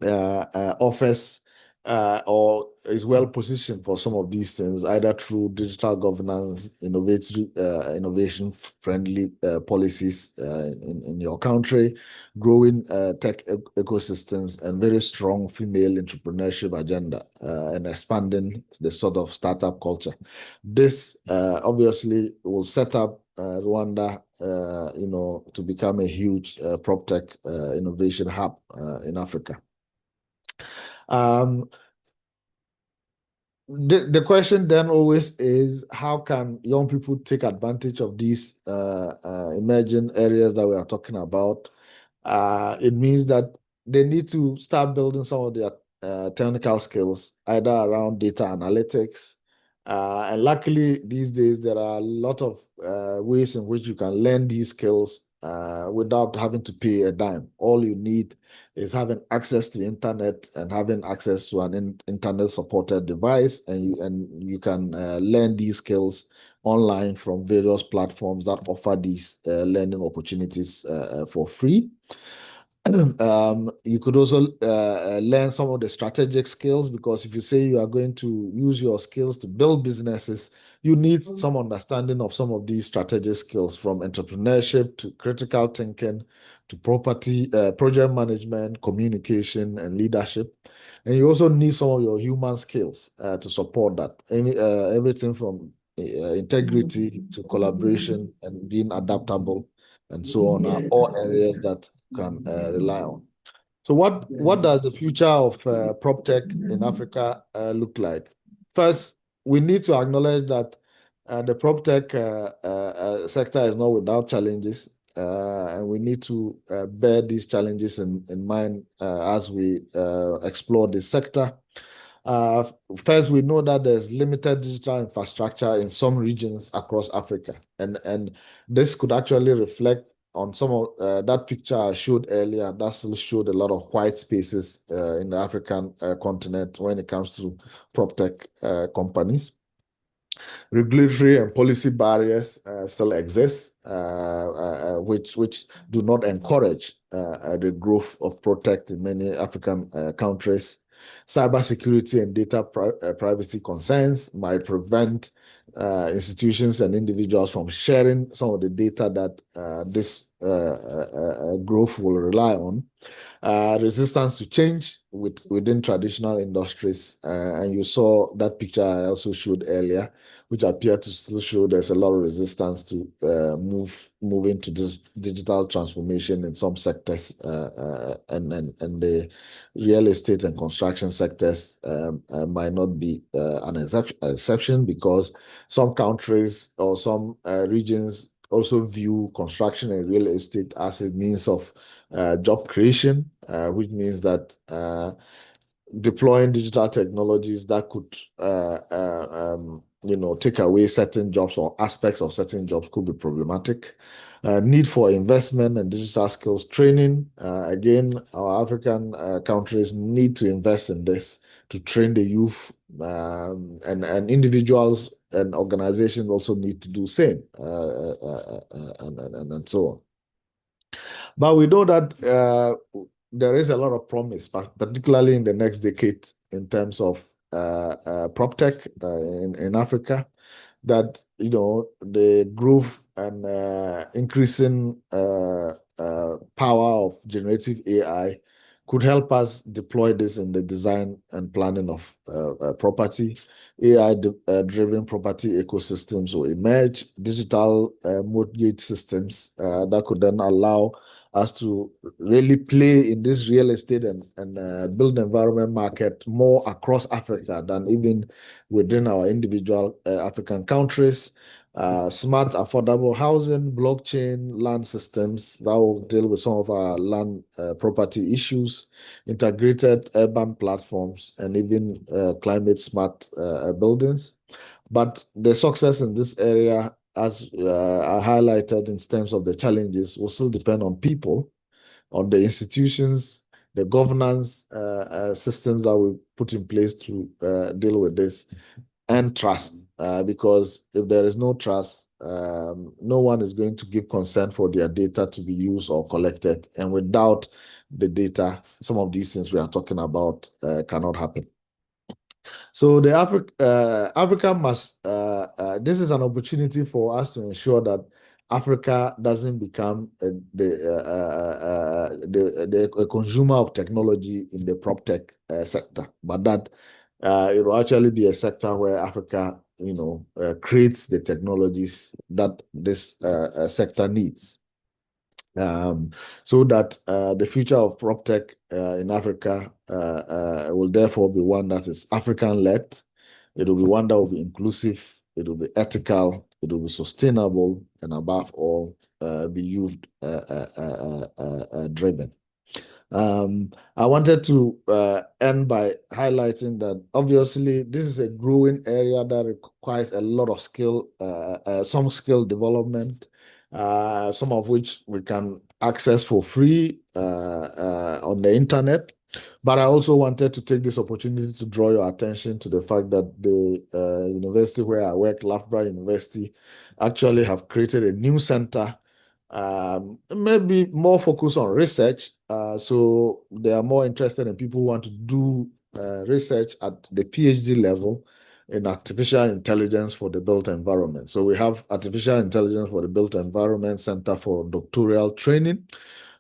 offers or is well positioned for some of these things, either through digital governance, innovation-friendly policies in your country, growing tech ecosystems, and very strong female entrepreneurship agenda, and expanding the sort of startup culture. This obviously will set up Rwanda, to become a huge PropTech innovation hub in Africa. The question then always is, how can young people take advantage of these emerging areas that we are talking about? It means that they need to start building some of their technical skills, either around data analytics. And luckily, these days, there are a lot of ways in which you can learn these skills without having to pay a dime. All you need is having access to the internet and having access to an internet-supported device, and you can learn these skills online from various platforms that offer these learning opportunities for free. You could also learn some of the strategic skills, because if you say you are going to use your skills to build businesses, you need some understanding of some of these strategic skills, from entrepreneurship to critical thinking to property, project management, communication, and leadership. And you also need some of your human skills to support that. Everything from integrity to collaboration and being adaptable and so on are all areas that can rely on. So what does the future of PropTech in Africa look like? First, we need to acknowledge that the PropTech sector is not without challenges, and we need to bear these challenges in mind as we explore this sector. First, we know that there's limited digital infrastructure in some regions across Africa, and this could actually reflect on some of that picture I showed earlier. That still showed a lot of white spaces in the African continent when it comes to PropTech companies. Regulatory and policy barriers still exist, which do not encourage the growth of PropTech in many African countries. Cybersecurity and data privacy concerns might prevent institutions and individuals from sharing some of the data that this growth will rely on. Resistance to change within traditional industries. And you saw that picture I also showed earlier, which appeared to still show there's a lot of resistance to move into this digital transformation in some sectors, and the real estate and construction sectors might not be an exception, because some countries or some regions also view construction and real estate as a means of job creation, which means that deploying digital technologies that could take away certain jobs or aspects of certain jobs could be problematic. Need for investment and digital skills training. Again, our African countries need to invest in this to train the youth, and individuals and organizations also need to do the same, and so on. But we know that there is a lot of promise, particularly in the next decade, in terms of PropTech in Africa, that the growth and increasing power of generative AI could help us deploy this in the design and planning of property. AI-driven property ecosystems will emerge, digital mortgage systems that could then allow us to really play in this real estate and build environment market more across Africa than even within our individual African countries. Smart, affordable housing, blockchain, land systems that will deal with some of our land property issues, integrated urban platforms, and even climate smart buildings. But the success in this area, as I highlighted in terms of the challenges, will still depend on people, on the institutions, the governance systems that we put in place to deal with this, and trust. Because if there is no trust, no one is going to give consent for their data to be used or collected. And without the data, some of these things we are talking about cannot happen. So the Africa must, this is an opportunity for us to ensure that Africa doesn't become a consumer of technology in the PropTech sector, but that it will actually be a sector where Africa, creates the technologies that this sector needs. So that the future of PropTech in Africa will therefore be one that is African-led. It will be one that will be inclusive, it will be ethical, it will be sustainable, and above all, be youth-driven. I wanted to end by highlighting that obviously this is a growing area that requires a lot of skill, some skill development, some of which we can access for free on the internet. But I also wanted to take this opportunity to draw your attention to the fact that the university where I work, Loughborough University, actually have created a new center, maybe more focused on research. So they are more interested in people who want to do research at the PhD level in artificial intelligence for the built environment. So we have Artificial Intelligence for the Built Environment Center for Doctoral Training.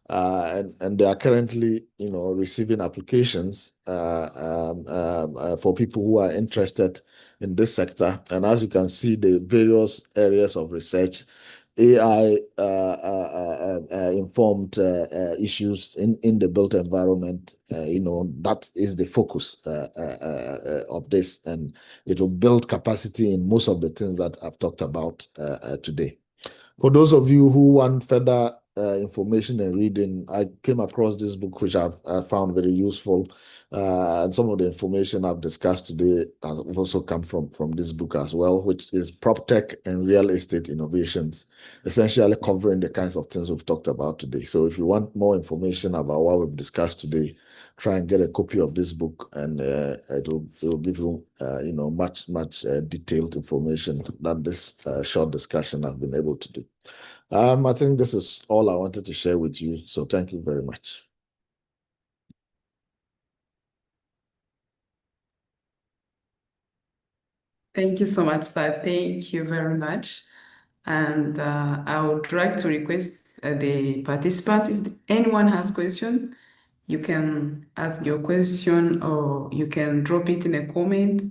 and they are currently, receiving applications for people who are interested in this sector. And as you can see, the various areas of research, AI informed issues in the built environment, that is the focus of this, and it will build capacity in most of the things that I've talked about today. For those of you who want further information and reading, I came across this book, which I found very useful. And some of the information I've discussed today has also come from this book as well, which is PropTech and Real Estate Innovations, essentially covering the kinds of things we've talked about today. So if you want more information about what we've discussed today, try and get a copy of this book, and it will give you, much detailed information than this short discussion I've been able to do. I think this is all I wanted to share with you. So thank you very much. Thank you so much, sir. Thank you very much. And I would like to request the participant, if anyone has question, you can ask your question or you can drop it in a comment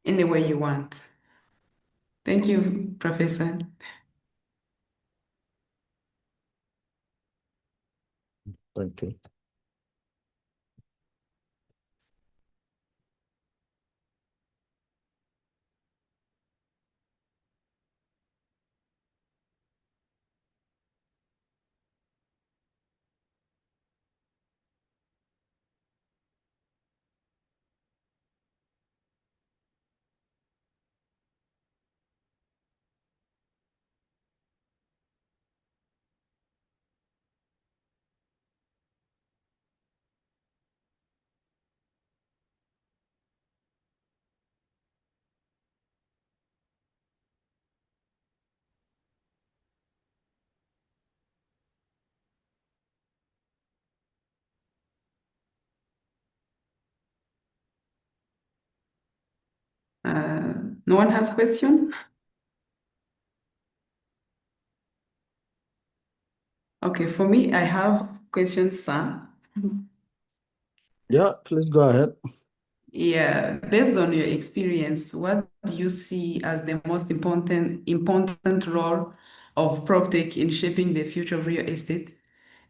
any way you want. Thank you, Professor. Thank you. No one has question? Okay, for me, I have questions, sir. Yeah, please go ahead. Yeah, based on your experience, what do you see as the most important role of PropTech in shaping the future of real estate,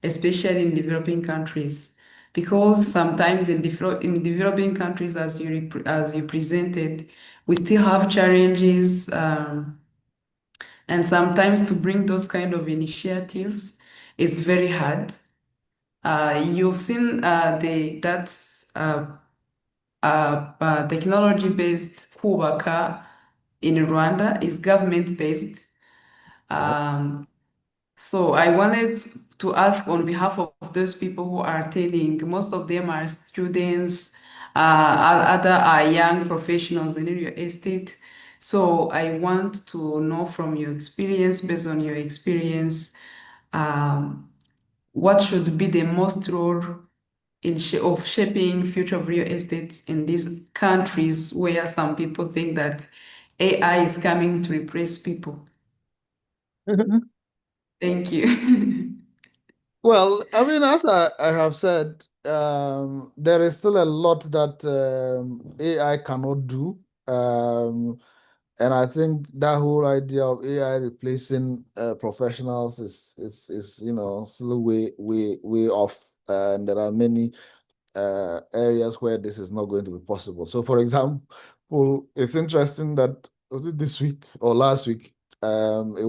especially in developing countries? Because sometimes in developing countries, as you presented, we still have challenges, and sometimes to bring those kind of initiatives is very hard. You've seen technology-based Kubaka in Rwanda is government-based. So I wanted to ask on behalf of those people who are attending, most of them are students, other are young professionals in real estate. So I want to know from your experience, based on your experience, what should be the most role of shaping future of real estate in these countries where some people think that AI is coming to replace people. Thank you. Well, I mean, as I have said, there is still a lot that AI cannot do. And I think that whole idea of AI replacing professionals is still way off. And there are many areas where this is not going to be possible. So, for example, it's interesting that was it this week or last week? Um, it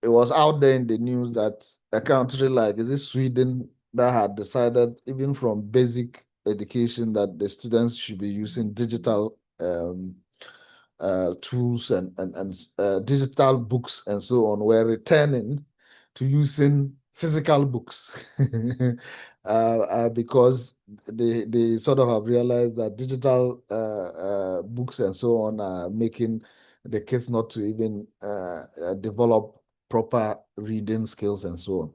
was out there in the news that a country like, is it Sweden, that had decided, even from basic education, that the students should be using digital tools and digital books and so on, were returning to using physical books because they sort of have realized that digital books and so on are making the kids not to even develop proper reading skills and so on.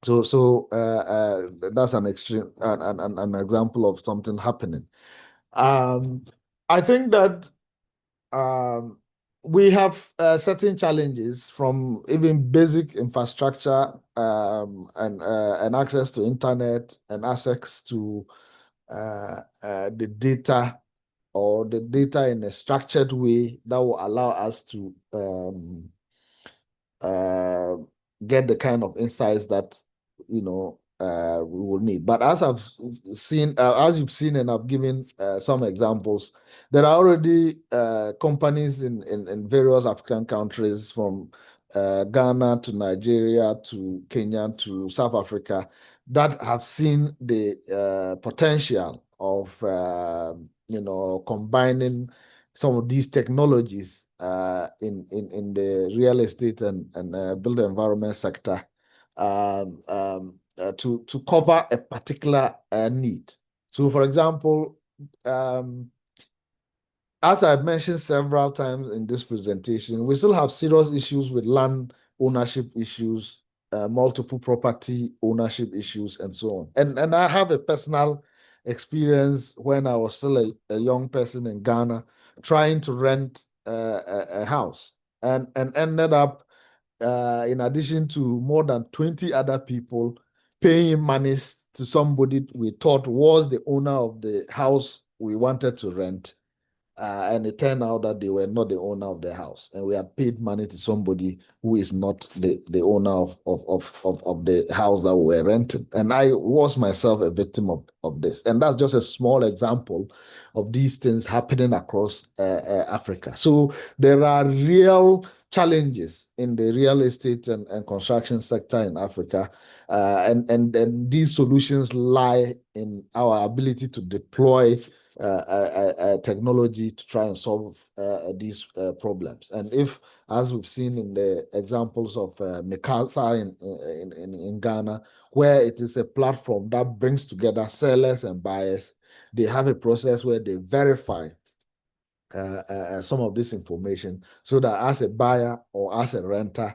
So that's an extreme an example of something happening. I think that we have certain challenges from even basic infrastructure and access to internet and access to the data or the data in a structured way that will allow us to get the kind of insights that we will need. But as I've seen, as you've seen, and I've given some examples, there are already companies in various African countries, from Ghana to Nigeria to Kenya to South Africa, that have seen the potential of combining some of these technologies in the real estate and built environment sector to cover a particular need. So, for example, as I've mentioned several times in this presentation, we still have serious issues with land ownership issues, multiple property ownership issues, and so on. And I have a personal experience when I was still a young person in Ghana trying to rent a house and ended up, in addition to more than 20 other people, paying monies to somebody we thought was the owner of the house we wanted to rent. And it turned out that they were not the owner of the house, and we had paid money to somebody who is not the owner of the house that we were renting. And I was myself a victim of this. And that's just a small example of these things happening across Africa. So there are real challenges in the real estate and construction sector in Africa. And these solutions lie in our ability to deploy technology to try and solve these problems. And if, as we've seen in the examples of Mikasa in Ghana, where it is a platform that brings together sellers and buyers, they have a process where they verify some of this information, so that as a buyer or as a renter,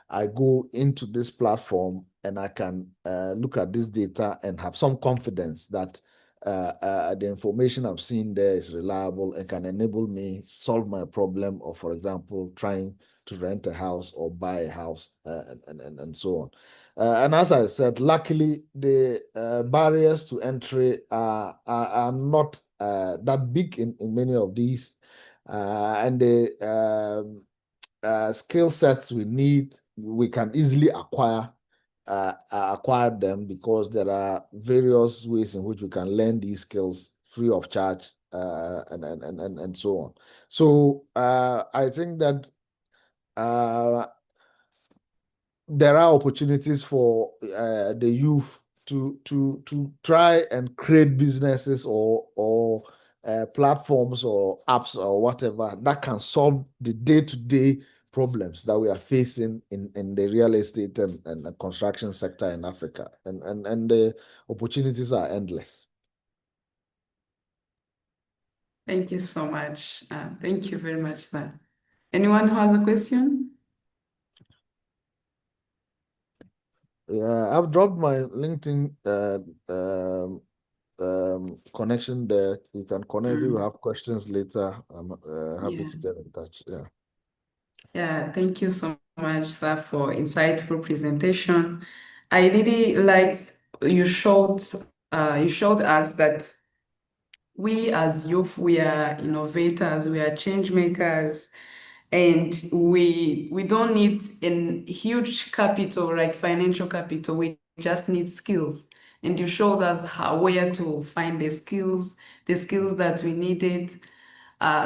I go into this platform and I can look at this data and have some confidence that the information I'm seeing there is reliable and can enable me solve my problem of, for example, trying to rent a house or buy a house and so on. And as I said, luckily, the barriers to entry are not that big in many of these. And the skill sets we need, we can easily acquire them, because there are various ways in which we can learn these skills free of charge and so on. So I think that there are opportunities for the youth to try and create businesses or platforms or apps or whatever that can solve the day-to-day problems that we are facing in the real estate and the construction sector in Africa. And the opportunities are endless. Thank you so much. Thank you very much, sir. Anyone who has a question? Yeah, I've dropped my LinkedIn connection there. You can connect if you have questions later. I'm happy to get in touch. Yeah. Yeah, thank you so much, sir, for insightful presentation. I really liked you showed us that we as youth, we are innovators, we are change makers, and we don't need a huge capital, like financial capital. We just need skills. And you showed us where to find the skills that we needed.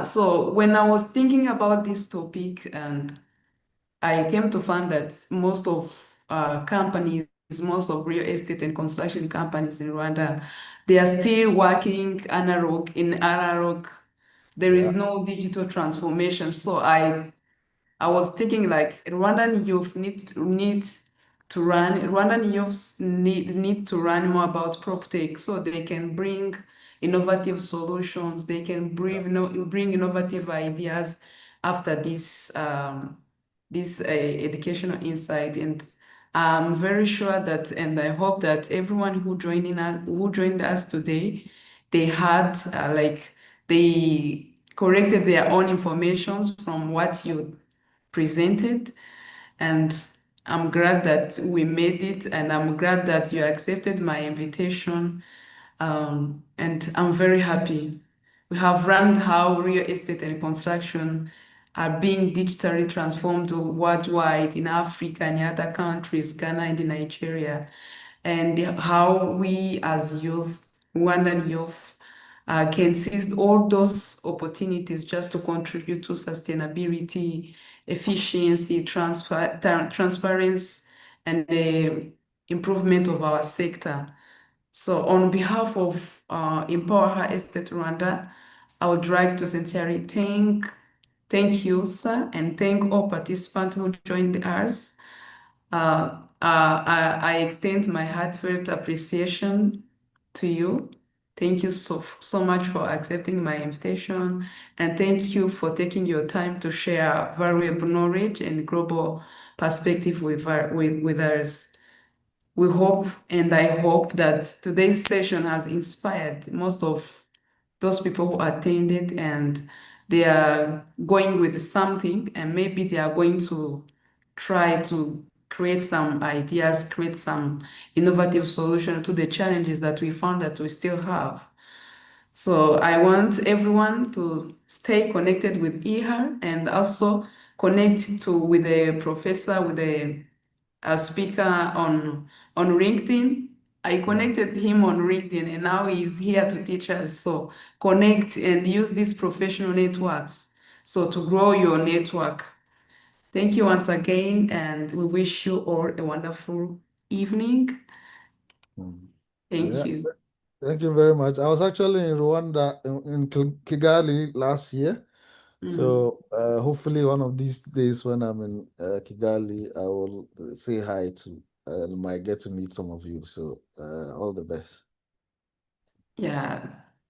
So when I was thinking about this topic, and I came to find that most of companies, most of real estate and construction companies in Rwanda, they are still working in analog. There is no digital transformation. So I was thinking, like, Rwandan youth need to learn more about PropTech, so they can bring innovative solutions. They can bring innovative ideas after this educational insight. And I'm very sure that, and I hope that everyone who joined us today, they had corrected their own information from what you presented. And I'm glad that we made it, and I'm glad that you accepted my invitation. And I'm very happy. We have learned how real estate and construction are being digitally transformed worldwide in Africa and other countries, Ghana and Nigeria, and how we as youth, Rwandan youth, can seize all those opportunities just to contribute to sustainability, efficiency, transparency, and the improvement of our sector. So on behalf of EmpowerHer Estate Rwanda, I would like to sincerely thank you, sir, and thank all participants who joined us. I extend my heartfelt appreciation to you. Thank you so much for accepting my invitation, and thank you for taking your time to share valuable knowledge and global perspective with us. We hope, and I hope that today's session has inspired most of those people who attended, and they are going with something, and maybe they are going to try to create some ideas, create some innovative solutions to the challenges that we found that we still have. So I want everyone to stay connected with EHER and also connect with a professor, with a speaker on LinkedIn. I connected him on LinkedIn, and now he's here to teach us. So connect and use these professional networks so to grow your network. Thank you once again, and we wish you all a wonderful evening. Thank Yeah. you. Thank you very much. I was actually in Rwanda, in Kigali last year. So hopefully one of these days when I'm in Kigali, I will say hi to might get to meet some of you. So all the best. Yeah.